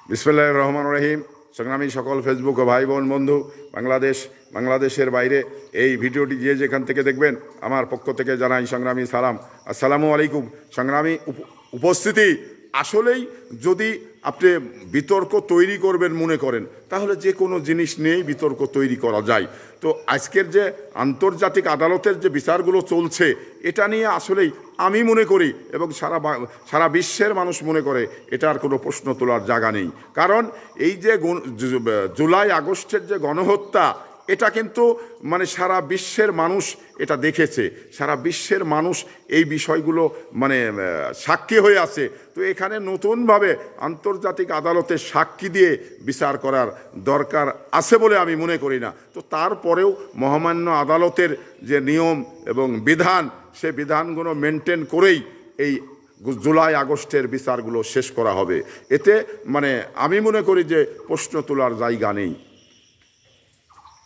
বিসমিল্লাহির রহমানির রহিম। সংগ্রামী সকল ফেসবুক ও ভাই বোন বন্ধু, বাংলাদেশের বাইরে এই ভিডিওটি যে যেখান থেকে দেখবেন, আমার পক্ষ থেকে জানাই সংগ্রামী সালাম। আসসালামু আলাইকুম। সংগ্রামী উপস্থিতি, আসলেই যদি আপনি বিতর্ক তৈরি করবেন মনে করেন, তাহলে যে কোনো জিনিস নিয়েই বিতর্ক তৈরি করা যায়। তো আজকের যে আন্তর্জাতিক আদালতের যে বিচারগুলো চলছে, এটা নিয়ে আসলেই আমি মনে করি এবং সারা বিশ্বের মানুষ মনে করে এটার কোনো প্রশ্ন তোলার জায়গা নেই। কারণ এই যে জুলাই আগস্টের যে গণহত্যা, এটা কিন্তু মানে সারা বিশ্বের মানুষ এটা দেখেছে, সারা বিশ্বের মানুষ এই বিষয়গুলো মানে সাক্ষী হয়ে আছে। তো এখানে নতুনভাবে আন্তর্জাতিক আদালতে সাক্ষী দিয়ে বিচার করার দরকার আছে বলে আমি মনে করি না। তো তারপরেও মহামান্য আদালতের যে নিয়ম এবং বিধান, সে বিধানগুলো মেনটেন করেই এই জুলাই আগস্টের বিচারগুলো শেষ করা হবে। এতে মানে আমি মনে করি যে প্রশ্ন তোলার জায়গা নেই।